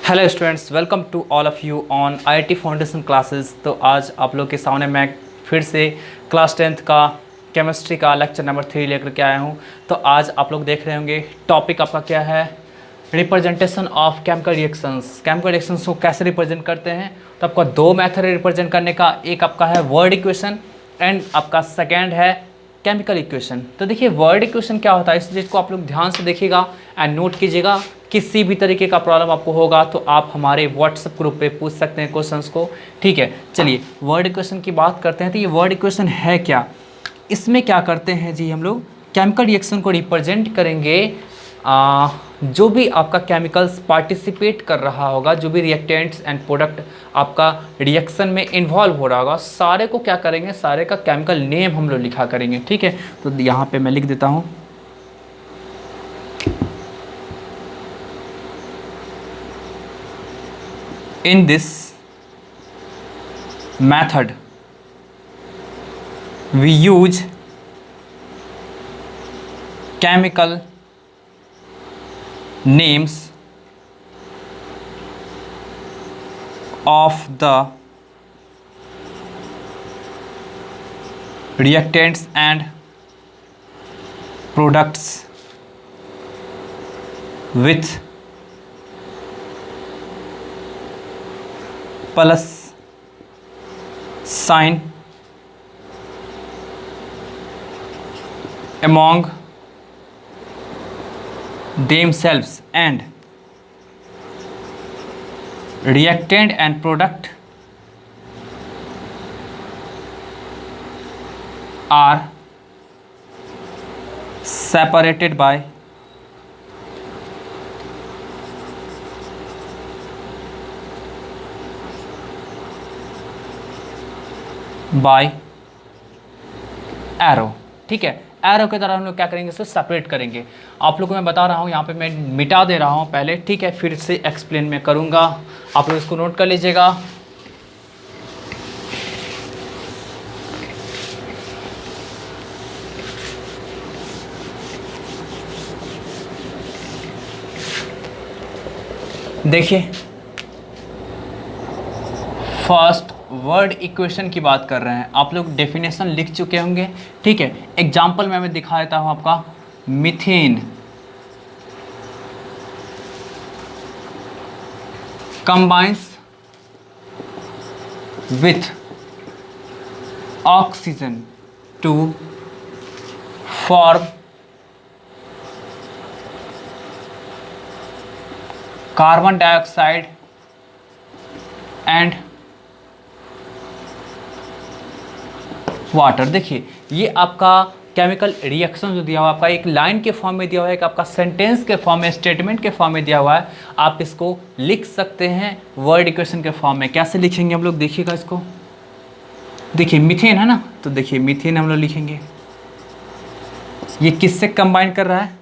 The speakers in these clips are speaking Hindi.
Hello students, welcome to all of you on IIT foundation classes. तो आज आप लोग के सामने मैं फिर से क्लास 10th का केमिस्ट्री का लेक्चर नंबर 3 लेकर के आया हूं। तो आज आप लोग देख रहे होंगे टॉपिक आपका क्या है, representation of chemical reactions. Chemical reactions को कैसे रिप्रेजेंट करते हैं। तो आपका दो मेथड है रिप्रेजेंट करने का, एक आपका है वर्ड इक्वेशन एंड आपका सेकेंड है केमिकल इक्वेशन। तो देखिए वर्ड इक्वेशन क्या होता है, इस चीज़ को आप लोग ध्यान से देखिएगा एंड नोट कीजिएगा। किसी भी तरीके का प्रॉब्लम आपको होगा तो आप हमारे व्हाट्सएप ग्रुप पे पूछ सकते हैं क्वेश्चंस को, ठीक है। चलिए वर्ड इक्वेशन की बात करते हैं। तो ये वर्ड इक्वेशन है क्या, इसमें क्या करते हैं जी, हम लोग केमिकल रिएक्शन को रिप्रेजेंट करेंगे। जो भी आपका केमिकल्स पार्टिसिपेट कर रहा होगा, जो भी रिएक्टेंट्स एंड प्रोडक्ट आपका रिएक्शन में इन्वॉल्व हो रहा होगा, सारे को क्या करेंगे, सारे का केमिकल नेम हम लोग लिखा करेंगे, ठीक है। तो यहाँ पे मैं लिख देता हूँ, in this method we use chemical names of the reactants and products with plus sign among themselves and reactant and product are separated by arrow, ठीक है। एरो के द्वारा हम लोग क्या करेंगे, इसे सेपरेट करेंगे। आप लोगों को मैं बता रहा हूँ, यहाँ पे मैं मिटा दे रहा हूँ पहले, ठीक है, फिर से एक्सप्लेन मैं करूँगा। आप लोग इसको नोट कर लीजिएगा। देखिए फर्स्ट वर्ड इक्वेशन की बात कर रहे हैं, आप लोग डेफिनेशन लिख चुके होंगे, ठीक है। एग्जाम्पल मैं दिखा देता हूं आपका, methane combines with oxygen to form carbon dioxide and water. देखिए ये आपका केमिकल रिएक्शन जो दिया हुआ आपका एक लाइन के फॉर्म में दिया हुआ है, एक आपका सेंटेंस के फॉर्म में, स्टेटमेंट के फॉर्म में दिया हुआ है। आप इसको लिख सकते हैं वर्ड इक्वेशन के फॉर्म में। कैसे लिखेंगे हम लोग, देखिएगा इसको। देखिए मीथेन है ना, तो देखिए मीथेन हम लोग लिखेंगे, ये किससे कंबाइन कर रहा है,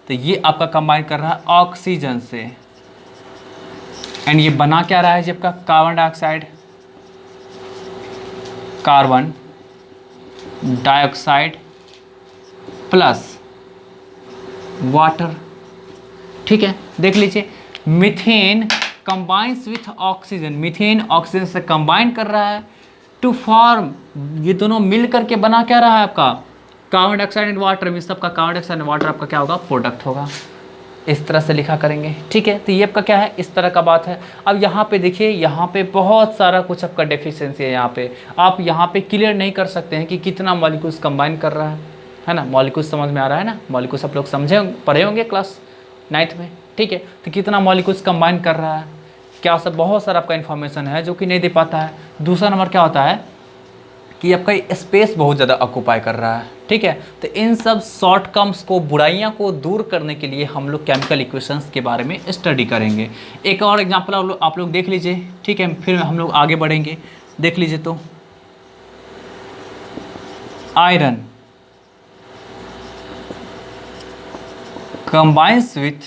तो ये आपका कंबाइन कर रहा है ऑक्सीजन से, एंड ये बना क्या रहा है जी आपका carbon dioxide, carbon dioxide plus water, ठीक है। देख लीजिए methane combines with oxygen, methane oxygen से कंबाइन कर रहा है टू फॉर्म, ये दोनों मिल करके बना क्या रहा है आपका कार्बन डाइऑक्साइड एंड वाटर। में सबका कार्बन डाइऑक्साइड एंड वाटर आपका क्या होगा, प्रोडक्ट होगा। इस तरह से लिखा करेंगे, ठीक है। तो ये आपका क्या है, इस तरह का बात है। अब यहाँ पे देखिए, यहाँ पे बहुत सारा कुछ आपका डेफिशिएंसी है। यहाँ पे आप यहाँ पे क्लियर नहीं कर सकते हैं कि कितना मॉलिक्यूल्स कंबाइन कर रहा है ना। मॉलिक्यूल्स समझ में आ रहा है ना, मॉलिक्यूल्स आप लोग समझे पढ़े होंगे क्लास 9th में, ठीक है। तो कितना मॉलिक्यूल्स कंबाइन कर रहा है, क्या सब, बहुत सारा आपका इन्फॉर्मेशन है जो कि नहीं दे पाता है। दूसरा नंबर क्या होता है कि आपका स्पेस बहुत ज़्यादा ऑक्यूपाई कर रहा है, ठीक है। तो इन सब शॉर्टकम्स को, बुराइयां को दूर करने के लिए हम लोग केमिकल इक्वेशंस के बारे में स्टडी करेंगे। एक और एग्जांपल आप लोग देख लीजिए, ठीक है, फिर हम लोग आगे बढ़ेंगे। देख लीजिए तो iron combines with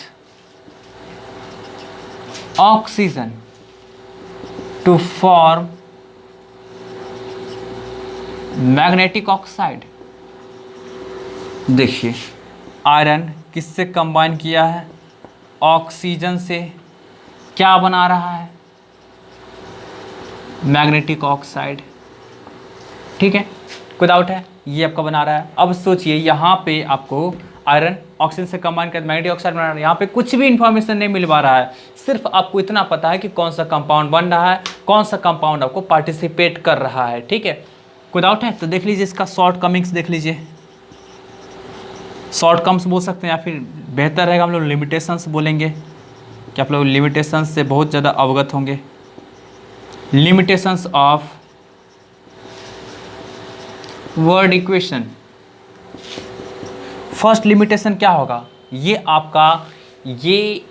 oxygen to form magnetic oxide. देखिए आयरन किससे कंबाइन किया है, ऑक्सीजन से। क्या बना रहा है, मैग्नेटिक ऑक्साइड, ठीक है, कोई डाउट है, ये आपका बना रहा है। अब सोचिए यहाँ पे आपको आयरन ऑक्सीजन से कंबाइन कर मैग्नेटिक ऑक्साइड बना रहा है, यहाँ पे कुछ भी इंफॉर्मेशन नहीं मिल पा रहा है, सिर्फ आपको इतना पता है कि कौन सा कंपाउंड बन रहा है, कौन सा कंपाउंड आपको पार्टिसिपेट कर रहा है, ठीक है, कोई डाउट है। तो देख लीजिए इसका शॉर्ट कमिंग्स देख लीजिए, शॉर्ट कम्स बोल सकते हैं या फिर बेहतर रहेगा हम लोग लिमिटेशंस बोलेंगे कि आप लोग लिमिटेशंस से बहुत ज़्यादा अवगत होंगे। Limitations of word equation. First limitation क्या होगा, ये आपका ये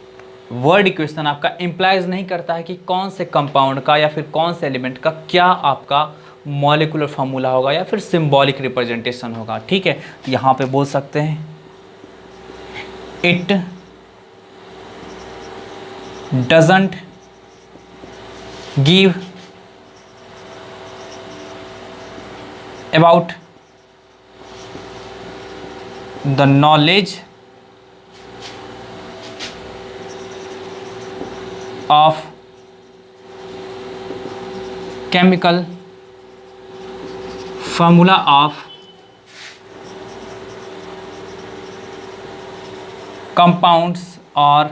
वर्ड इक्वेशन आपका इम्प्लाइज नहीं करता है कि कौन से कंपाउंड का या फिर कौन से एलिमेंट का क्या आपका मॉलिक्यूलर फार्मूला होगा या फिर सिंबॉलिक रिप्रेजेंटेशन होगा, ठीक है। तो यहाँ पे बोल सकते हैं it doesn't give about the knowledge of chemical formula of compounds or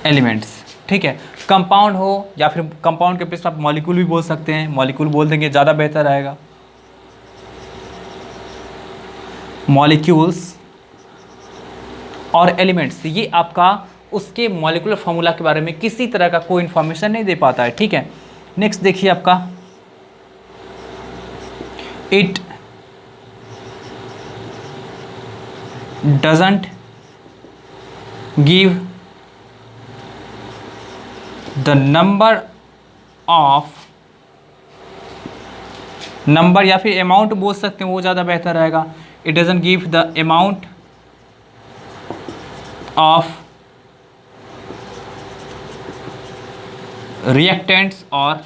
elements, ठीक है। कंपाउंड हो या फिर कंपाउंड के प्लेस आप मॉलिक्यूल भी बोल सकते हैं, मॉलिक्यूल बोल देंगे ज़्यादा बेहतर रहेगा। मॉलिक्यूल्स और एलिमेंट्स, ये आपका उसके मॉलिक्यूलर फार्मूला के बारे में किसी तरह का कोई इंफॉर्मेशन नहीं दे पाता है, ठीक है। नेक्स्ट देखिए आपका it doesn't give the number of, number या फिर अमाउंट बोल सकते हैं, वो ज़्यादा बेहतर रहेगा। It doesn't give the amount of reactants और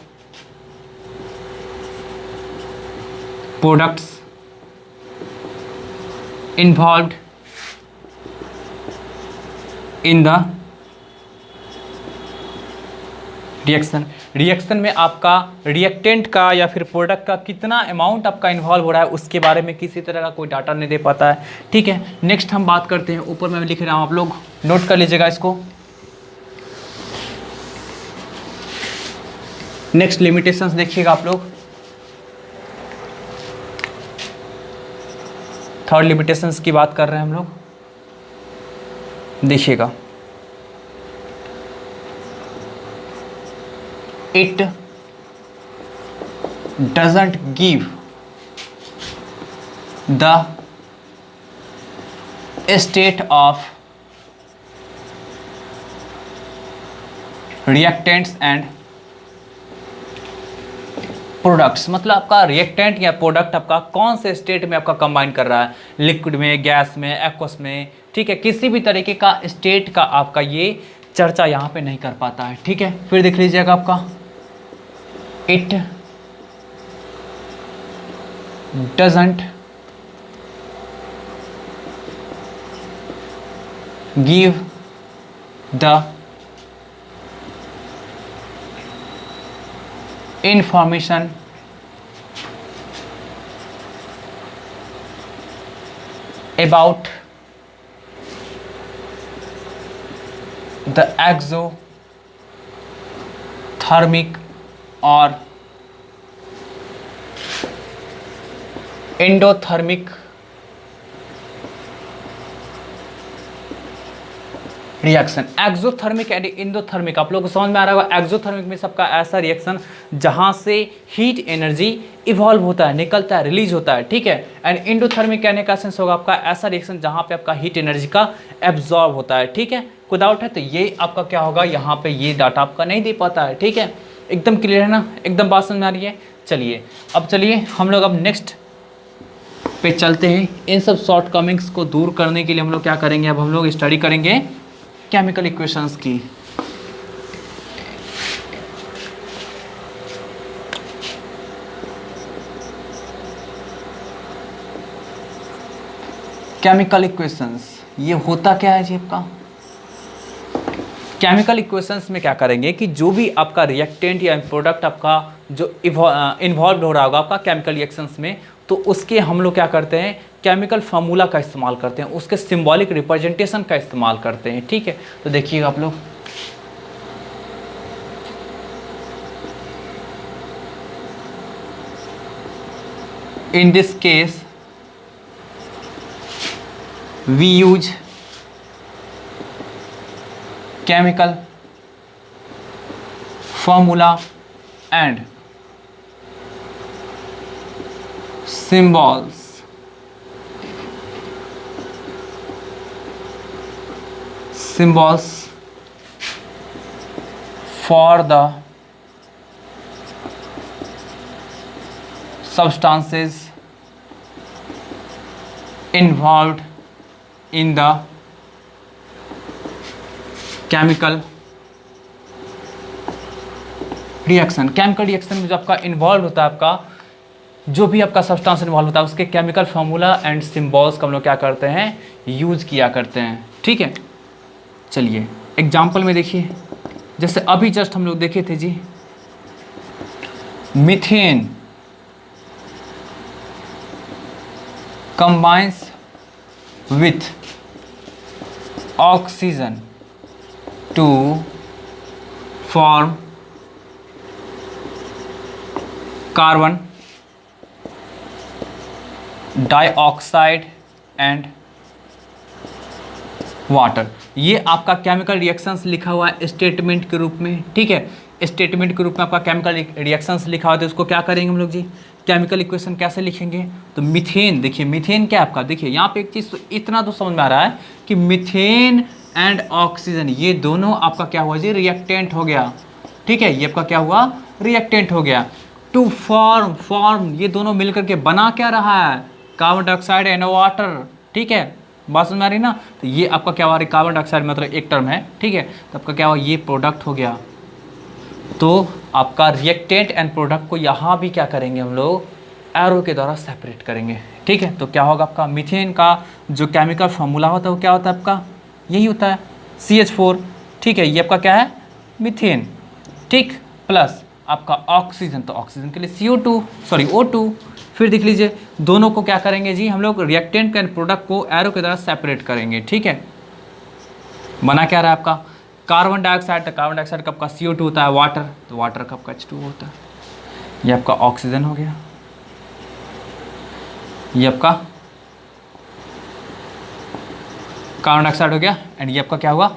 products involved in the reaction. Reaction में आपका रिएक्टेंट का या फिर प्रोडक्ट का कितना अमाउंट आपका इन्वॉल्व हो रहा है उसके बारे में किसी तरह का कोई डाटा नहीं दे पाता है, ठीक है। नेक्स्ट हम बात करते हैं, ऊपर मैं लिख रहा हूँ, आप लोग नोट कर लीजिएगा इसको। नेक्स्ट लिमिटेशंस देखिएगा आप लोग, थर्ड लिमिटेशंस की बात कर रहे हैं हम लोग, देखिएगा। It doesn't give the state of reactants and products, मतलब आपका रिएक्टेंट या प्रोडक्ट आपका कौन से स्टेट में आपका कंबाइन कर रहा है, लिक्विड में, गैस में, एक्वस में, ठीक है, किसी भी तरीके का स्टेट का आपका ये चर्चा यहाँ पे नहीं कर पाता है, ठीक है। फिर देख लीजिएगा आपका it doesn't give the information about the exothermic or endothermic reaction. Exothermic and endothermic आप लोगों को समझ में आ रहा होगा। एक्सोथर्मिक में सबका ऐसा रिएक्शन जहां से हीट एनर्जी इवॉल्व होता है, निकलता है, रिलीज होता है, ठीक है। एंड इंडोथर्मिक कहने का सेंस होगा आपका ऐसा रिएक्शन जहां पे आपका हीट एनर्जी का एब्जॉर्ब होता है, ठीक है। कोई डाउट है तो ये आपका क्या होगा, यहाँ पे ये डाटा आपका नहीं दे पाता है, ठीक है। एकदम क्लियर है ना, एकदम बात समझ में आ रही है। चलिए अब चलिए हम लोग अब नेक्स्ट पे चलते हैं। इन सब शॉर्ट कमिंग्स को दूर करने के लिए हम लोग क्या करेंगे, अब हम लोग स्टडी करेंगे केमिकल इक्वेशंस की। केमिकल इक्वेशंस ये होता क्या है जी आपका केमिकल इक्वेशंस में क्या करेंगे कि जो भी आपका रिएक्टेंट या प्रोडक्ट आपका जो इन्वॉल्व हो रहा होगा आपका केमिकल रिएक्शंस में, तो उसके हम लोग क्या करते हैं केमिकल फार्मूला का इस्तेमाल करते हैं, उसके सिंबॉलिक रिप्रेजेंटेशन का इस्तेमाल करते हैं। ठीक है, तो देखिएगा आप लोग, in this case we use chemical formula and symbols for the substances involved in the chemical reaction. Chemical reaction में जो आपका इन्वॉल्व होता है, आपका जो भी आपका सब्सटेंस इन्वॉल्व होता है, उसके केमिकल फार्मूला एंड सिंबल्स का हम लोग क्या करते हैं यूज किया करते हैं। ठीक है, चलिए एग्जांपल में देखिए, जैसे अभी जस्ट हम लोग देखे थे जी, methane combines with oxygen to form carbon dioxide and water. ये आपका केमिकल रिएक्शंस लिखा हुआ है स्टेटमेंट के रूप में। ठीक है, स्टेटमेंट के रूप में आपका केमिकल रिएक्शंस लिखा हुआ है, तो उसको क्या करेंगे हम लोग जी केमिकल इक्वेशन कैसे लिखेंगे। तो मीथेन, देखिए मीथेन क्या आपका, देखिए यहाँ पे एक चीज़ तो इतना तो समझ में आ रहा है कि मीथेन एंड ऑक्सीजन ये दोनों आपका क्या हुआ जी रिएक्टेंट हो गया। ठीक है, ये आपका क्या हुआ रिएक्टेंट हो गया। टू फॉर्म ये दोनों मिलकर के बना क्या रहा है कार्बन डाइऑक्साइड एंड वाटर। ठीक है, बात समझ में आ रही ना। तो ये आपका क्या हुआ कार्बन डाइऑक्साइड मतलब एक टर्म है। ठीक है, तो आपका क्या हुआ ये प्रोडक्ट हो गया। तो आपका रिएक्टेंट एंड प्रोडक्ट को यहाँ भी क्या करेंगे हम लोग एरो के द्वारा सेपरेट करेंगे। ठीक है, तो क्या होगा आपका मीथेन का जो केमिकल फार्मूला होता है वो क्या होता है आपका यही होता है CH4। ठीक है, ये आपका क्या है मीथेन। ठीक, प्लस आपका ऑक्सीजन, तो ऑक्सीजन के लिए O2। फिर देख लीजिए दोनों को क्या करेंगे जी हम लोग रिएक्टेंट एंड प्रोडक्ट को एरो के द्वारा सेपरेट करेंगे। ठीक है, बना क्या रहा है आपका कार्बन डाइऑक्साइड, तो कार्बन डाइऑक्साइड का आपका CO2 होता है, वाटर तो वाटर का आपका H2 होता है। ये आपका ऑक्सीजन हो गया, ये आपका कार्बन डाइऑक्साइड हो गया एंड ये आपका क्या हुआ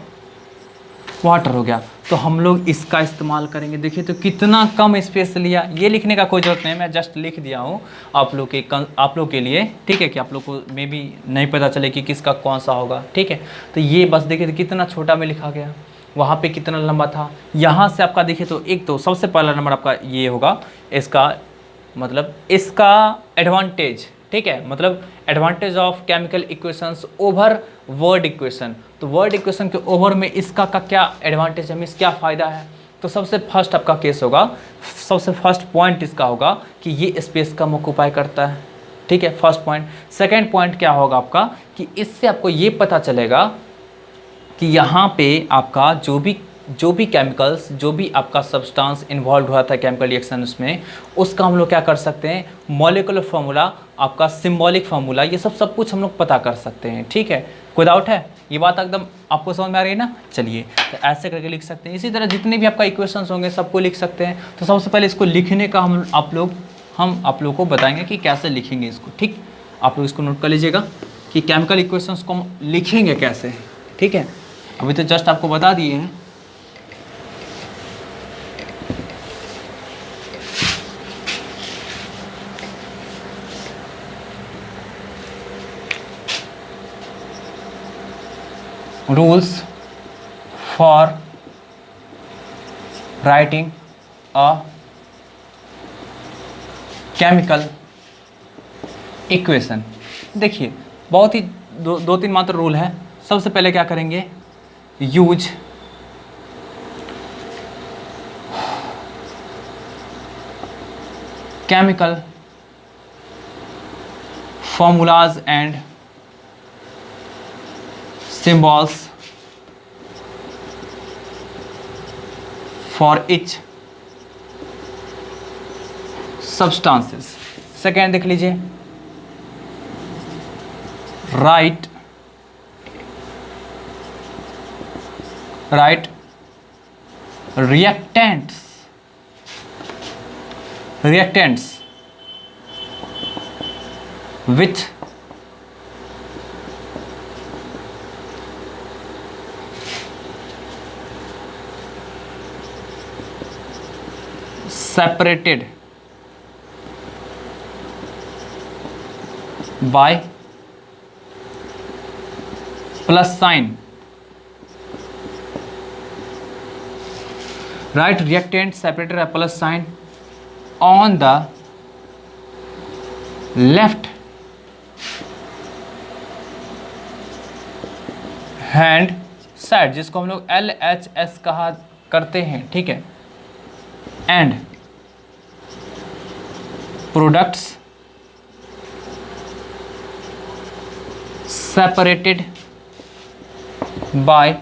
वाटर हो गया। तो हम लोग इसका इस्तेमाल करेंगे। देखिए तो कितना कम स्पेस लिया, ये लिखने का कोई ज़रूरत नहीं, मैं जस्ट लिख दिया हूँ आप लोग के लिए। ठीक है, कि आप लोग को मे भी नहीं पता चले कि किसका कौन सा होगा। ठीक है, तो ये बस देखिए तो कितना छोटा में लिखा गया, वहाँ पे कितना लंबा था। यहाँ से आपका देखिए तो एक तो सबसे पहला नंबर आपका ये होगा, इसका मतलब इसका एडवांटेज। ठीक है, मतलब advantage of chemical equations over word equation. तो वर्ड इक्वेशन के ओवर में इसका का क्या एडवांटेज है, मीन्स क्या फ़ायदा है। तो सबसे फर्स्ट आपका केस होगा, सबसे फर्स्ट पॉइंट इसका होगा कि ये स्पेस कम ऑक्यूपाई करता है। ठीक है, फर्स्ट पॉइंट। सेकेंड पॉइंट क्या होगा आपका कि इससे आपको ये पता चलेगा कि यहाँ पे आपका जो भी केमिकल्स, जो भी आपका सब्सटेंस इन्वॉल्व हुआ था केमिकल रिएक्शन में, उसका हम लोग क्या कर सकते हैं मॉलिक्यूलर फार्मूला, आपका सिंबॉलिक फार्मूला, ये सब कुछ हम लोग पता कर सकते हैं। ठीक है, कोई डाउट है, ये बात एकदम आपको समझ में आ रही है ना। चलिए तो ऐसे करके लिख सकते हैं। इसी तरह जितने भी आपका इक्वेशंस होंगे सबको लिख सकते हैं। तो सबसे पहले इसको लिखने का हम आप लोग को बताएंगे कि कैसे लिखेंगे इसको। ठीक, आप लोग इसको नोट कर लीजिएगा कि केमिकल इक्वेशंस को हम लिखेंगे कैसे। ठीक है, अभी तो जस्ट आपको बता दिए हैं। Rules for writing a chemical equation. देखिए बहुत ही दो तीन मात्र रूल है। सबसे पहले क्या करेंगे, use chemical formulas and symbols for each substances. Second देख लीजिए, write reactants with separated by plus sign. Write reactant separated by plus sign on the left hand side, जिसको हम लोग LHS कहा करते हैं, ठीक है। And products separated by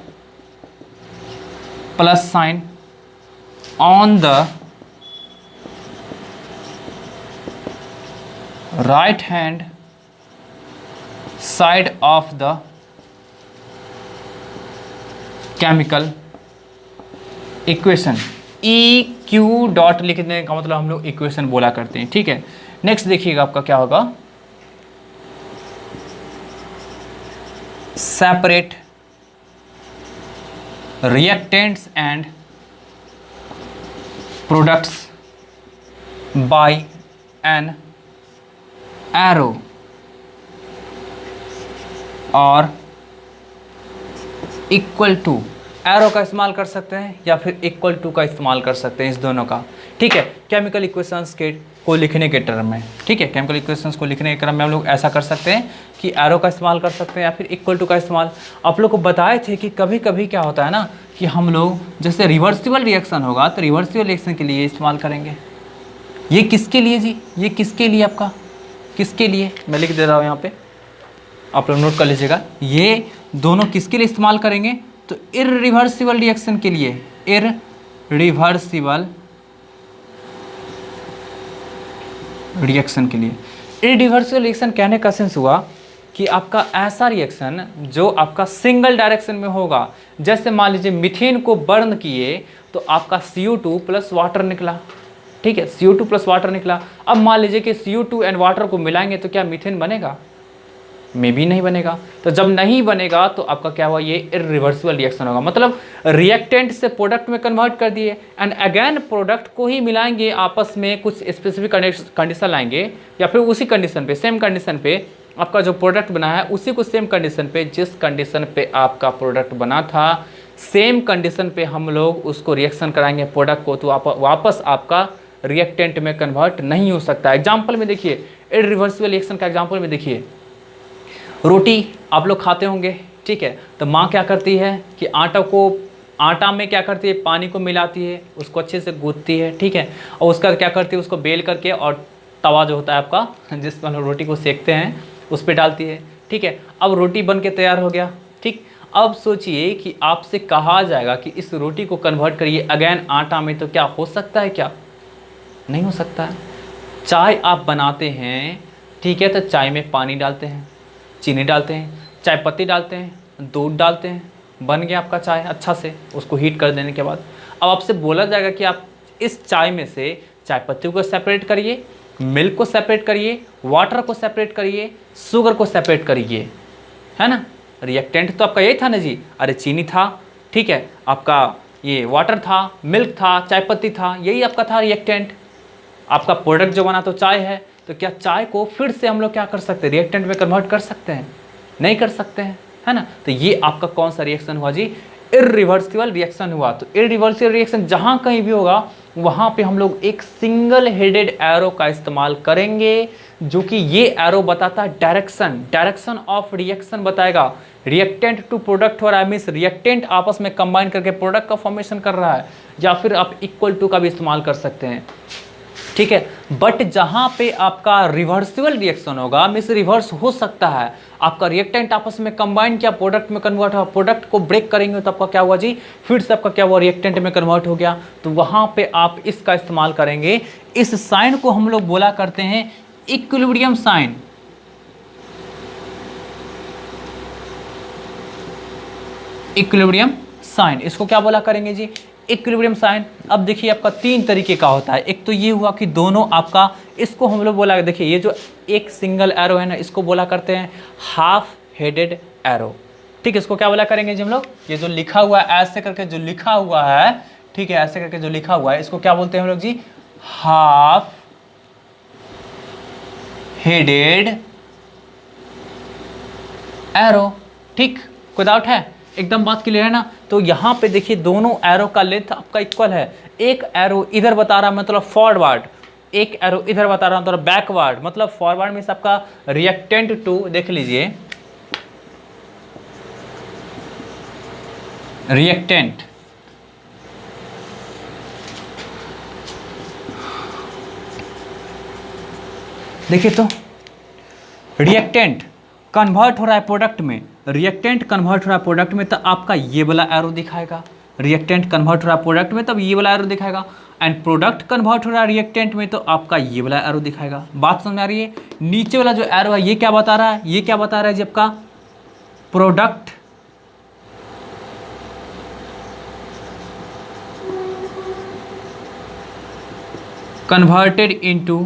plus sign on the right hand side of the chemical equation. EQ dot लिखने का मतलब हम लोग इक्वेशन बोला करते हैं, ठीक है। नेक्स्ट देखिएगा आपका क्या होगा, separate reactants and products by an arrow और इक्वल टू, एरो का इस्तेमाल कर सकते हैं या फिर इक्वल टू का इस्तेमाल कर सकते हैं, इस दोनों का, ठीक है। केमिकल इक्वेशंस के को लिखने के टर्म में, ठीक है, केमिकल इक्वेशंस को लिखने के क्रम में हम लोग ऐसा कर सकते हैं कि एरो का इस्तेमाल कर सकते हैं या फिर इक्वल टू का इस्तेमाल। आप लोग को बताए थे कि कभी कभी क्या होता है ना कि हम लोग जैसे रिवर्सिबल रिएक्शन होगा तो रिवर्सिबल रिएक्शन के लिए इस्तेमाल करेंगे। ये किसके लिए जी, ये किसके लिए, आपका किसके लिए, मैं लिख दे रहा हूँ यहाँ पे, आप लोग नोट कर लीजिएगा। ये दोनों किसके लिए इस्तेमाल करेंगे, तो इररिवर्सिबल रिएक्शन के लिए, इररिवर्सिबल रिएक्शन के लिए। इररिवर्सिबल रिएक्शन कहने का सेंस हुआ कि आपका ऐसा रिएक्शन जो आपका सिंगल डायरेक्शन में होगा। जैसे मान लीजिए मीथेन को बर्न किए तो आपका CO2 प्लस वाटर निकला, ठीक है, CO2 प्लस वाटर निकला। अब मान लीजिए कि CO2 एंड वाटर को मिलाएंगे तो क्या मीथेन बनेगा, में भी नहीं बनेगा। तो जब नहीं बनेगा तो आपका क्या हुआ, ये इररिवर्सिबल रिएक्शन होगा। मतलब रिएक्टेंट से प्रोडक्ट में कन्वर्ट कर दिए एंड अगेन प्रोडक्ट को ही मिलाएंगे, आपस में कुछ स्पेसिफिक कंडीशन लाएंगे या फिर उसी कंडीशन पे, सेम कंडीशन पे आपका जो प्रोडक्ट बना है उसी को सेम कंडीशन पे, जिस कंडीशन पे आपका प्रोडक्ट बना था सेम कंडीशन पे हम लोग उसको रिएक्शन कराएंगे प्रोडक्ट को, तो आप वापस आपका रिएक्टेंट में कन्वर्ट नहीं हो सकता। एग्जाम्पल में देखिए, इररिवर्सिबल रिएक्शन का एग्जाम्पल में देखिए, रोटी आप लोग खाते होंगे, ठीक है। तो माँ क्या करती है कि आटा में क्या करती है, पानी को मिलाती है, उसको अच्छे से गूंथती है, ठीक है, और उसका क्या करती है, उसको बेल करके और तवा जो होता है आपका जिस पर हम रोटी को सेकते हैं उस पर डालती है, ठीक है। अब रोटी बन के तैयार हो गया, ठीक। अब सोचिए कि आपसे कहा जाएगा कि इस रोटी को कन्वर्ट करिए अगेन आटा में, तो क्या हो सकता है, क्या नहीं हो सकता है। चाय आप बनाते हैं, ठीक है, तो चाय में पानी डालते हैं, चीनी डालते हैं, चाय पत्ती डालते हैं, दूध डालते हैं, बन गया आपका चाय अच्छा से, उसको हीट कर देने के बाद। अब आपसे बोला जाएगा कि आप इस चाय में से चाय पत्ती को सेपरेट करिए, मिल्क को सेपरेट करिए, वाटर को सेपरेट करिए, शुगर को सेपरेट करिए, है ना। रिएक्टेंट तो आपका यही था ना जी, अरे चीनी था, ठीक है, आपका ये वाटर था, मिल्क था, चाय पत्ती था, यही आपका था रिएक्टेंट। आपका प्रोडक्ट जो बना तो चाय है, तो क्या चाय को फिर से हम लोग क्या कर सकते हैं, रिएक्टेंट में कन्वर्ट कर सकते हैं, नहीं कर सकते हैं, है ना। तो ये आपका कौन सा रिएक्शन हुआ जी, इररिवर्सिबल रिएक्शन हुआ। तो इररिवर्सिबल रिएक्शन जहाँ कहीं भी होगा वहाँ पे हम लोग एक सिंगल हेडेड एरो का इस्तेमाल करेंगे, जो कि ये एरो बताता है डायरेक्शन ऑफ रिएक्शन बताएगा। रिएक्टेंट टू प्रोडक्ट हो रहा है, मीन्स रिएक्टेंट आपस में कंबाइन करके प्रोडक्ट का फॉर्मेशन कर रहा है, या फिर आप इक्वल टू का भी इस्तेमाल कर सकते हैं, ठीक है। बट जहाँ पे आपका रिवर्सिबल रिएक्शन होगा, मीन्स रिवर्स हो सकता है, आपका रिएक्टेंट आपस में कंबाइन किया, प्रोडक्ट में कन्वर्ट हुआ, प्रोडक्ट को ब्रेक करेंगे तो आपका क्या हुआ जी, फिर से आपका क्या हुआ, रिएक्टेंट में कन्वर्ट हो गया। तो वहाँ पे आप इसका इस्तेमाल करेंगे। इस साइन को हम लोग बोला करते हैं इक्विलिब्रियम साइन। इक्विलिब्रियम साइन, इसको क्या बोला करेंगे जी, इक्विलिब्रियम साइन। अब देखिए आपका तीन तरीके का होता है। एक तो ये हुआ कि दोनों आपका, इसको हम लोग बोला, देखिए ये जो एक सिंगल एरो है ना, इसको बोला करते हैं हाफ हेडेड एरो। ठीक है, इसको क्या बोला करेंगे जी हम लोग, ये जो लिखा हुआ है ऐसे करके जो लिखा हुआ है, ठीक है, ऐसे करके जो लिखा हुआ है, इसको क्या बोलते हैं हम लोग जी, हाफ हेडेड एरो। ठीक, कोई डाउट है, एकदम बात क्लियर है ना। तो यहाँ पे देखिए दोनों एरो का लेंथ आपका इक्वल है। एक एरो इधर बता रहा मतलब फॉरवर्ड, एक एरो इधर बता रहा मतलब बैकवर्ड। मतलब फॉरवर्ड में आपका रिएक्टेंट टू, देख लीजिए रिएक्टेंट, देखिए तो रिएक्टेंट कन्वर्ट हो रहा है प्रोडक्ट में, रिएक्टेंट कन्वर्ट हो रहा है प्रोडक्ट में, तो आपका ये वाला एरो दिखाएगा। रिएक्टेंट कन्वर्ट हो रहा है प्रोडक्ट में, तब ये वाला एरो दिखाएगा। एंड प्रोडक्ट कन्वर्ट हो रहा है रिएक्टेंट में, तो आपका ये वाला एरो दिखाएगा। बात समझ आ रही है। नीचे वाला जो एरो है ये क्या बता रहा है, ये क्या बता रहा है जी, आपका product converted into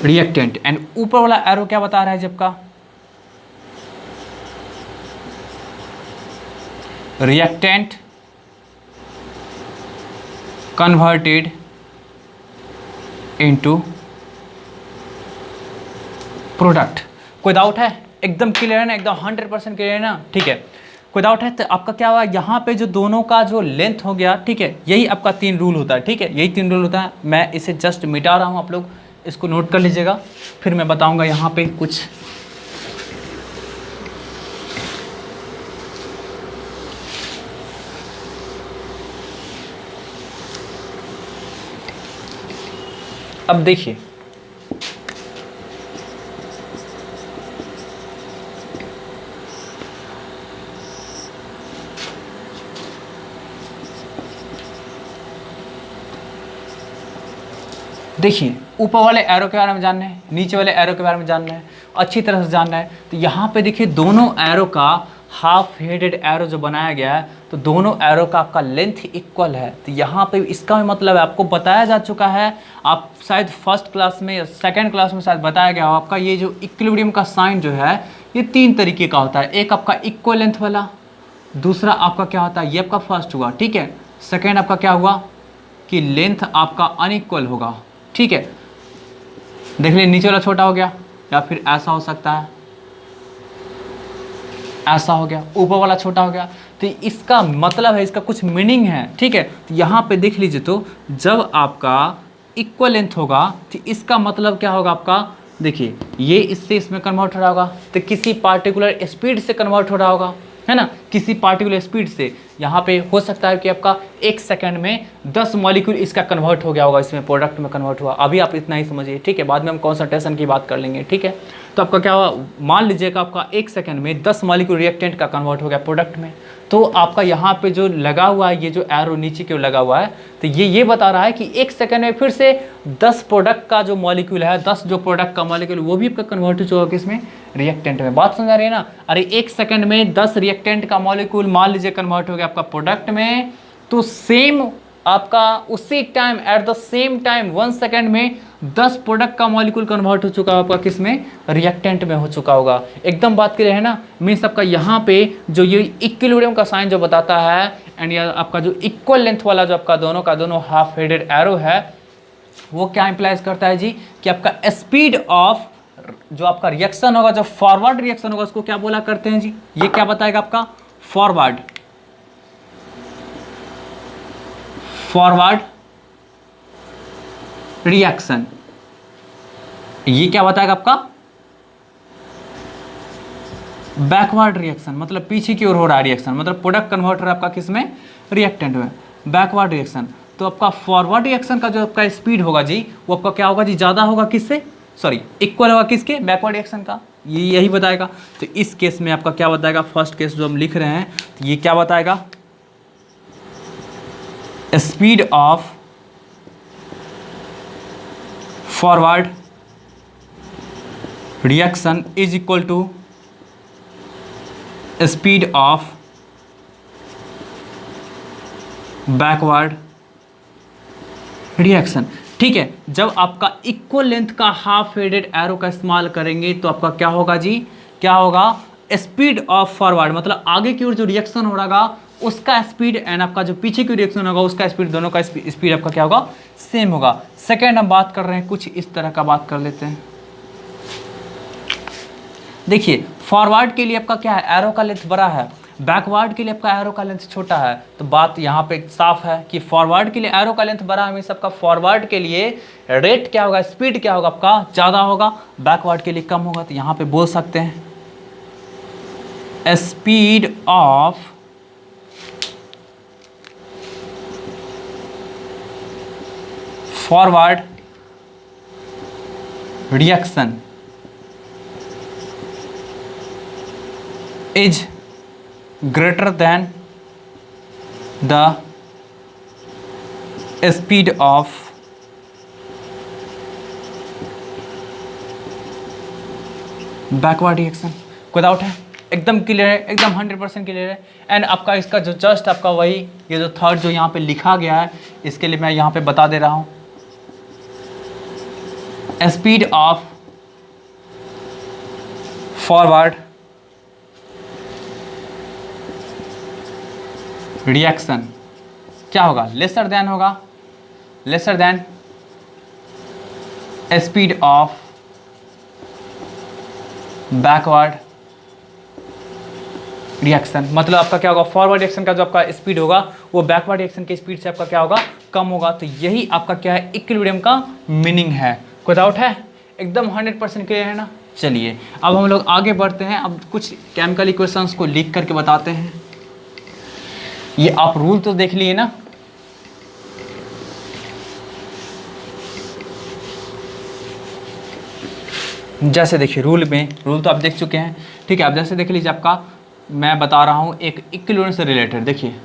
reactant. And ऊपर वाला एरो क्या बता रहा है जब का, रिएक्टेंट कन्वर्टेड इनटू प्रोडक्ट। कोई डाउट है, एकदम क्लियर है ना, एकदम 100% क्लियर है ना। ठीक है, कोई डाउट है तो आपका क्या हुआ, यहाँ पे जो दोनों का जो लेंथ हो गया, ठीक है, यही आपका 3 रूल होता है। ठीक है, यही 3 रूल होता है। मैं इसे जस्ट मिटा रहा हूँ, आप लोग इसको नोट कर लीजिएगा, फिर मैं बताऊंगा यहाँ पे कुछ। अब देखिए देखिए ऊपर वाले एरो के बारे में जानना है, नीचे वाले एरो के बारे में जानना है, अच्छी तरह से जानना है। तो यहाँ पे देखिए दोनों एरो का हाफ हेडेड एरो जो बनाया गया है, तो दोनों एरो का आपका लेंथ इक्वल है। तो यहाँ पे इसका भी मतलब है, आपको बताया जा चुका है, आप शायद फर्स्ट क्लास में या सेकेंड क्लास में शायद बताया गया हो, आपका ये जो इक्विलिब्रियम का साइन जो है ये 3 तरीके का होता है। एक आपका इक्वल लेंथ वाला, दूसरा आपका क्या होता है, ये आपका फर्स्ट हुआ, ठीक है। सेकेंड आपका क्या हुआ कि लेंथ आपका अनइक्वल होगा, ठीक है। देख लीजिए नीचे वाला छोटा हो गया, या फिर ऐसा हो सकता है, ऐसा हो गया, ऊपर वाला छोटा हो गया। तो इसका मतलब है, इसका कुछ मीनिंग है, ठीक है। तो यहाँ पे देख लीजिए, तो जब आपका इक्वल लेंथ होगा तो इसका मतलब क्या होगा आपका, देखिए ये इससे इसमें कन्वर्ट हो रहा होगा, तो किसी पार्टिकुलर स्पीड से कन्वर्ट हो रहा होगा, है ना, किसी पार्टिकुलर स्पीड से। यहाँ पे हो सकता है कि आपका 1 सेकंड में 10 मॉलिक्यूल इसका कन्वर्ट हो गया होगा, इसमें प्रोडक्ट में कन्वर्ट हुआ। अभी आप इतना ही समझिए, ठीक है, बाद में हम कॉन्संट्रेशन की बात कर लेंगे, ठीक है। तो आपका क्या हुआ, मान लीजिएगा आपका 1 सेकंड में 10 मॉलिक्यूल रिएक्टेंट का कन्वर्ट हो गया प्रोडक्ट में। तो आपका यहाँ पे जो लगा हुआ है, ये जो एरो नीचे की ओर लगा हुआ है, तो ये बता रहा है कि 1 सेकंड में फिर से 10 प्रोडक्ट का जो मॉलिक्यूल है, 10 जो प्रोडक्ट का मॉलिक्यूल वो भी आपका कन्वर्ट हो चुका किसमें, रिएक्टेंट में। बात समझ आ रही है ना। अरे 1 सेकंड में 10 रिएक्टेंट का मॉलिक्यूल मान लीजिए कन्वर्ट हो गया आपका प्रोडक्ट में, तो सेम आपका उसी time, at the same time 1 second में 10 प्रोडक्ट का मॉलिक्यूल कन्वर्ट हो चुका होगा किसमें, रिएक्टेंट में हो चुका होगा। एकदम बात क्लियर है ना। मीन्स आपका यहाँ पे जो ये इक्विलिब्रियम का साइन जो बताता है, एंड ये आपका जो इक्वल लेंथ वाला जो आपका दोनों का दोनों हाफ हेडेड एरो है, वो क्या इंप्लाइज करता है जी, कि आपका स्पीड ऑफ जो आपका रिएक्शन होगा, जो फॉरवर्ड रिएक्शन होगा, उसको क्या बोला करते हैं जी, ये क्या बताएगा आपका, फॉरवर्ड रिएक्शन। ये क्या बताएगा आपका, बैकवर्ड रिएक्शन, मतलब पीछे की ओर हो रहा है रिएक्शन, मतलब प्रोडक्ट कन्वर्ट हो रहा है आपका किसमें, रिएक्टेंट में, बैकवर्ड रिएक्शन। तो आपका फॉरवर्ड रिएक्शन का जो आपका स्पीड होगा जी, वो आपका क्या होगा जी, ज़्यादा होगा किससे, सॉरी इक्वल होगा किसके, बैकवर्ड रिएक्शन का, ये यही बताएगा। तो इस केस में आपका क्या बताएगा, फर्स्ट केस जो हम लिख रहे हैं तो ये क्या बताएगा, speed of forward reaction is equal to speed of backward reaction. ठीक है, जब आपका इक्वल लेंथ का हाफ हेडेड एरो का इस्तेमाल करेंगे तो आपका क्या होगा जी, क्या होगा, स्पीड ऑफ फॉरवर्ड, मतलब आगे की ओर जो रिएक्शन हो रहा उसका स्पीड एंड आपका जो पीछे की रिएक्शन होगा उसका स्पीड, दोनों का स्पीड आपका क्या होगा, सेम होगा। सेकेंड हम बात कर रहे हैं कुछ इस तरह का, बात कर लेते हैं। देखिए फॉरवर्ड के लिए आपका क्या है, एरो का लेंथ बड़ा है, बैकवर्ड के लिए आपका एरो का लेंथ छोटा है। तो बात यहाँ पे साफ है कि फॉरवर्ड के लिए एरो का लेंथ बड़ा है, हमें सबका फॉरवर्ड के लिए रेट क्या होगा, स्पीड क्या होगा आपका ज़्यादा होगा, बैकवर्ड के लिए कम होगा। तो यहाँ पे बोल सकते हैं speed of forward reaction is greater than the speed of backward reaction। कोई डाउट है, एकदम क्लियर है, एकदम 100% क्लियर है। एंड आपका इसका जो जस्ट आपका वही ये जो थर्ड जो यहाँ पे लिखा गया है, इसके लिए मैं यहाँ पे बता दे रहा हूँ, स्पीड ऑफ फॉरवर्ड रिएक्शन क्या होगा, लेसर देन होगा, lesser than speed of backward reaction. मतलब आपका क्या होगा, फॉरवर्ड रिएक्शन का जो आपका स्पीड होगा वो बैकवर्ड रिएक्शन के स्पीड से आपका क्या होगा, कम होगा। तो यही आपका क्या है, इक्विलिब्रियम का मीनिंग है। कोई डाउट है, एकदम 100% क्लियर है ना। चलिए अब हम लोग आगे बढ़ते हैं, अब कुछ केमिकल इक्वेशंस को लिख करके बताते हैं। ये आप रूल तो देख लिए ना, जैसे देखिए रूल तो आप देख चुके हैं, ठीक है। आप जैसे देख लीजिए, आपका मैं बता रहा हूं एक इक्विलिब्रियम से रिलेटेड, देखिए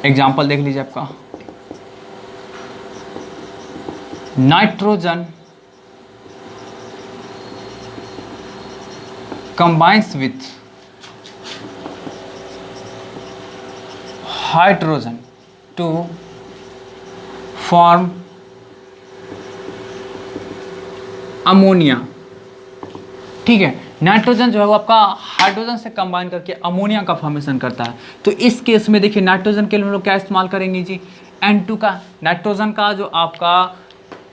एग्जांपल देख लीजिए, आपका nitrogen combines with hydrogen to form ammonia. ठीक है, नाइट्रोजन जो है वो आपका हाइड्रोजन से कंबाइन करके अमोनिया का फॉर्मेशन करता है। तो इस केस में देखिए नाइट्रोजन के लिए हम लोग क्या इस्तेमाल करेंगे जी, N2 का। नाइट्रोजन का जो आपका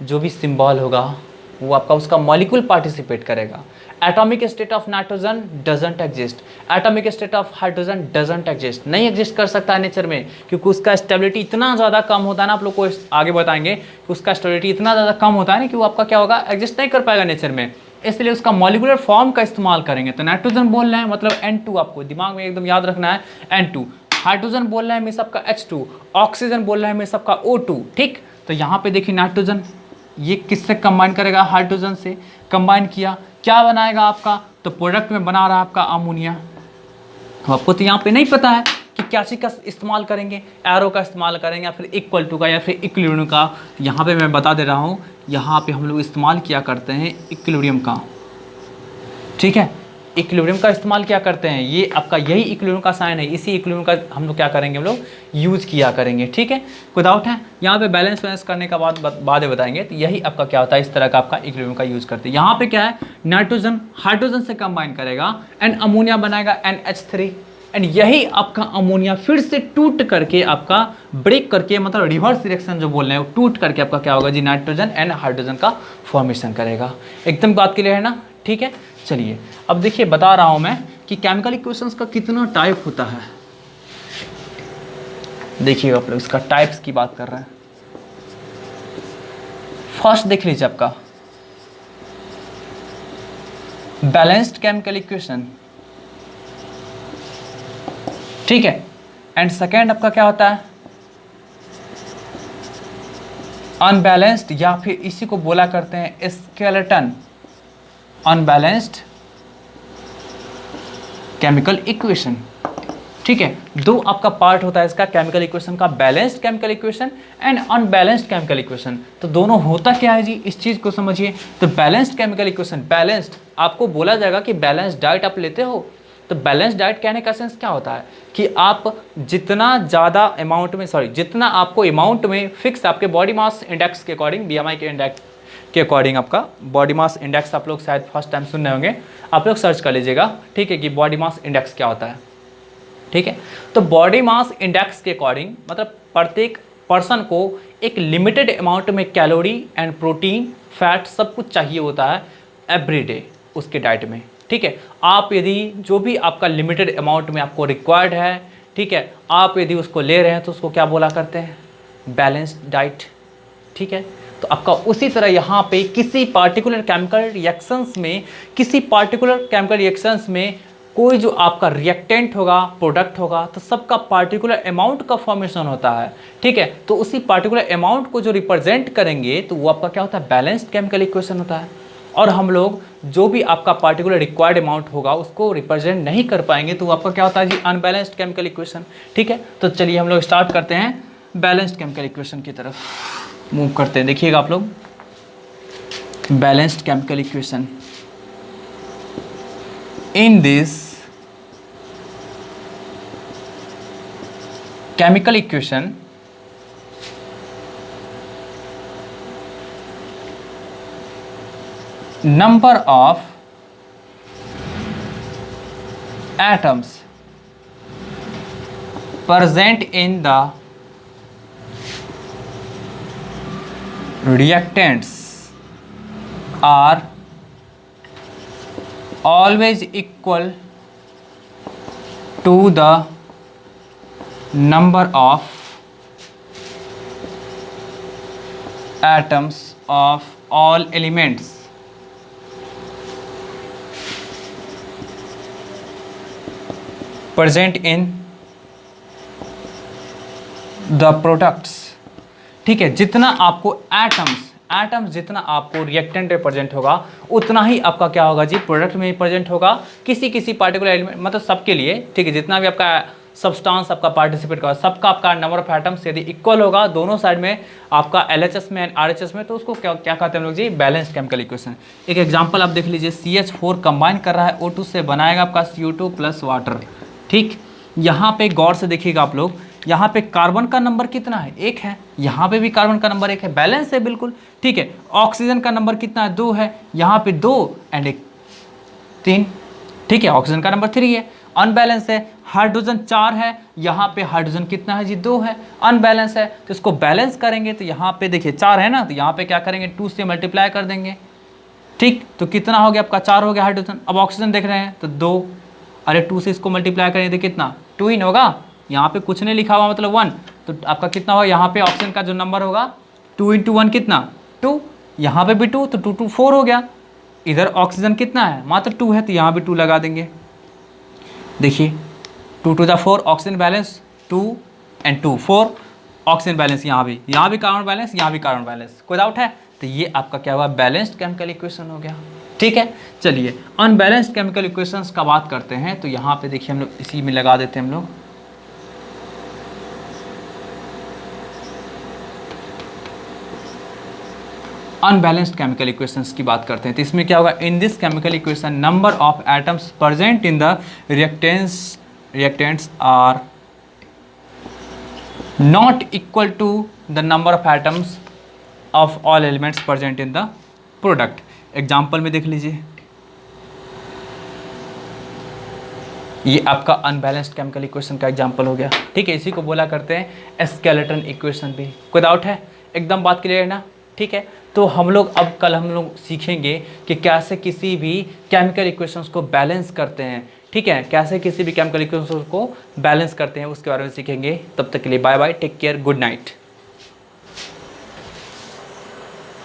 जो भी सिंबल होगा वो आपका उसका मॉलिक्यूल पार्टिसिपेट करेगा। Atomic state of nitrogen doesn't exist, atomic state of hydrogen doesn't exist, नहीं एग्जिस्ट कर सकता है नेचर में, क्योंकि उसका स्टेबिलिटी इतना ज़्यादा कम होता है ना, आप लोग को आगे बताएंगे कि उसका स्टेबिलिटी इतना ज़्यादा कम होता है ना कि वो आपका क्या होगा, एग्जिस्ट नहीं कर पाएगा नेचर में। इसलिए उसका मॉलिक्यूलर फॉर्म का इस्तेमाल करेंगे। तो नाइट्रोजन बोल रहे हैं मतलब N2, आपको दिमाग में एकदम याद रखना है N2। हाइड्रोजन बोल रहे हैं में सबका H2, ऑक्सीजन बोल रहे हैं में सबका O2। ठीक, तो यहाँ पे देखिए नाइट्रोजन ये किससे कंबाइन करेगा, हाइड्रोजन से कंबाइन किया, क्या बनाएगा आपका, तो प्रोडक्ट में बना रहा है आपका अमोनिया। आपको तो यहाँ पे नहीं पता है कि क्या चीज़ का इस्तेमाल करेंगे, एरो का इस्तेमाल करेंगे या फिर इक्वल टू का या फिर इक्विलिब्रियम का। यहाँ पे मैं बता दे रहा हूँ, यहाँ पे हम लोग इस्तेमाल किया करते हैं इक्विलिब्रियम का। ठीक है, इक्विलिब्रियम का इस्तेमाल क्या करते हैं, ये आपका यही इक्विलिब्रियम का साइन है, इसी इक्विलिब्रियम का हम लोग क्या करेंगे, हम लोग यूज किया करेंगे। ठीक है, कोई डाउट है, यहाँ पे बैलेंस वैलेंस करने का बाद बताएंगे। तो यही आपका क्या होता है, इस तरह का आपका इक्विलिब्रियम का यूज करते हैं। यहाँ पे क्या है, नाइट्रोजन हाइड्रोजन से कंबाइन करेगा एंड अमोनिया बनाएगा NH3, एंड यही आपका अमोनिया फिर से टूट करके आपका ब्रेक करके, मतलब रिवर्स रिएक्शन जो बोल रहे हैं वो टूट करके आपका क्या होगा जी, नाइट्रोजन एंड हाइड्रोजन का फॉर्मेशन करेगा। एकदम बात क्लियर है ना। ठीक है, चलिए अब देखिए बता रहा हूं मैं कि केमिकल इक्वेशंस का कितना टाइप होता है। देखिए आप लोग इसका टाइप्स की बात कर रहे हैं। फर्स्ट देख लीजिए आपका बैलेंस्ड केमिकल इक्वेशन, ठीक है। एंड सेकेंड आपका क्या होता है, अनबैलेंस्ड या फिर इसी को बोला करते हैं स्केलेटन, अनबैलेंस्ड केमिकल इक्वेशन। ठीक है, दो आपका पार्ट होता है इसका केमिकल इक्वेशन का, balanced chemical equation and unbalanced chemical equation. तो दोनों होता क्या है जी, इस चीज को समझिए। तो बैलेंस्ड केमिकल इक्वेशन, बैलेंस्ड आपको बोला जाएगा कि बैलेंस्ड डाइट आप लेते हो। तो बैलेंस्ड डाइट कहने का सेंस क्या होता है कि आप जितना ज़्यादा अमाउंट में, जितना आपको अमाउंट में फिक्स आपके बॉडी मास इंडेक्स के अकॉर्डिंग, बीएमआई के इंडेक्स के अकॉर्डिंग, आपका बॉडी मास इंडेक्स आप लोग शायद फर्स्ट टाइम सुन रहे होंगे, आप लोग सर्च कर लीजिएगा। ठीक है, कि बॉडी मास इंडेक्स क्या होता है। ठीक है, तो बॉडी मास इंडेक्स के अकॉर्डिंग मतलब प्रत्येक पर्सन को एक लिमिटेड अमाउंट में कैलोरी एंड प्रोटीन, फैट सब कुछ चाहिए होता है एवरीडे उसके डाइट में। ठीक है, आप यदि जो भी आपका लिमिटेड अमाउंट में आपको रिक्वायर्ड है, ठीक है, आप यदि उसको ले रहे हैं तो उसको क्या बोला करते हैं, बैलेंस्ड डाइट। ठीक है, तो आपका उसी तरह यहाँ पे किसी पार्टिकुलर केमिकल रिएक्शंस में, किसी पार्टिकुलर केमिकल रिएक्शंस में कोई जो आपका रिएक्टेंट होगा, प्रोडक्ट होगा, तो सबका पार्टिकुलर अमाउंट का फॉर्मेशन होता है। ठीक है, तो उसी पार्टिकुलर अमाउंट को जो रिप्रेजेंट करेंगे तो वो आपका क्या होता है, बैलेंस्ड केमिकल इक्वेशन होता है। और हम लोग जो भी आपका पार्टिकुलर रिक्वायर्ड अमाउंट होगा उसको रिप्रेजेंट नहीं कर पाएंगे तो आपका क्या होता है जी, अनबैलेंस्ड केमिकल इक्वेशन। ठीक है, तो चलिए हम लोग स्टार्ट करते हैं, बैलेंस्ड केमिकल इक्वेशन की तरफ मूव करते हैं। देखिएगा आप लोग, balanced chemical equation, in this chemical equation number of atoms present in the reactants are always equal to the number of atoms of all elements present in the products। ठीक है, जितना आपको एटम्स जितना आपको रिएक्टेंट रिप्रेजेंट होगा उतना ही आपका क्या होगा जी, प्रोडक्ट में प्रेजेंट होगा किसी पार्टिकुलर एलिमेंट, मतलब सबके लिए। ठीक है, जितना भी आपका सब्सटेंस आपका पार्टिसिपेट करा, सबका आपका नंबर ऑफ एटम्स यदि इक्वल होगा दोनों साइड में, आपका LHS में एंड RHS में, तो उसको क्या कहते हैं हम लोग जी, बैलेंस्ड केमिकल इक्वेशन। एक एग्जांपल आप देख लीजिए, CH4 कंबाइन कर रहा है O2 से, बनाएगा आपका CO2 प्लस वाटर। ठीक, यहाँ पे गौर से देखिएगा आप लोग, यहाँ पे कार्बन का नंबर कितना है, 1 है, यहाँ पे भी कार्बन का नंबर 1 है, बैलेंस है बिल्कुल। ठीक है, ऑक्सीजन का नंबर कितना है, 2 है, यहाँ पे 2 एंड 1 3। ठीक है, ऑक्सीजन का नंबर 3 है, अनबैलेंस है। हाइड्रोजन 4 है, यहाँ पे हाइड्रोजन कितना है जी, 2 है, अनबैलेंस है। तो इसको बैलेंस करेंगे तो यहाँ पे देखिए 4 है ना, तो यहाँ पे क्या करेंगे, 2 से मल्टीप्लाई कर देंगे। ठीक, तो कितना हो गया आपका, 4 हो गया हाइड्रोजन। अब ऑक्सीजन देख रहे हैं तो 2, अरे 2 से इसको मल्टीप्लाई करेंगे तो कितना, 2 ही होगा, यहाँ पे कुछ नहीं लिखा हुआ मतलब 1, तो आपका कितना होगा, यहाँ पे ऑक्सीजन का जो नंबर होगा 2 × 1 कितना, 2, यहाँ पे भी 2, तो 2 × 4 हो गया। इधर ऑक्सीजन कितना है, मात्र 2 है, तो यहाँ भी 2 लगा देंगे। देखिए 2 × 4 oxygen balance, 2 and 2 4 oxygen balance, यहाँ भी कार्बन बैलेंस, यहाँ भी कार्बन बैलेंस, कोई डाउट है। तो ये आपका क्या हुआ, बैलेंस्ड केमिकल इक्वेशन हो गया। ठीक है, चलिए अनबैलेंस्ड केमिकल इक्वेशंस का बात करते हैं। तो यहाँ पे देखिए हम लोग इसी में लगा देते हैं हम लोग, अनबैलेंस्ड केमिकल इक्वेशंस की बात करते हैं। तो इसमें क्या होगा, in this chemical equation number of atoms present in the reactants are not equal to the number of atoms of all elements present in the product. Example में देख लीजिए, ये आपका अनबैलेंस्ड केमिकल इक्वेशन का एग्जाम्पल हो गया। ठीक है, इसी को बोला करते हैं स्केलेटन इक्वेशन भी। कोई डाउट है, एकदम बात क्लियर है ना। ठीक है, तो हम लोग अब कल हम लोग सीखेंगे कि कैसे किसी भी केमिकल इक्वेशंस को बैलेंस करते हैं। ठीक है, कैसे किसी भी केमिकल इक्वेशंस को बैलेंस करते हैं उसके बारे में सीखेंगे। तब तक के लिए bye bye, take care, good night.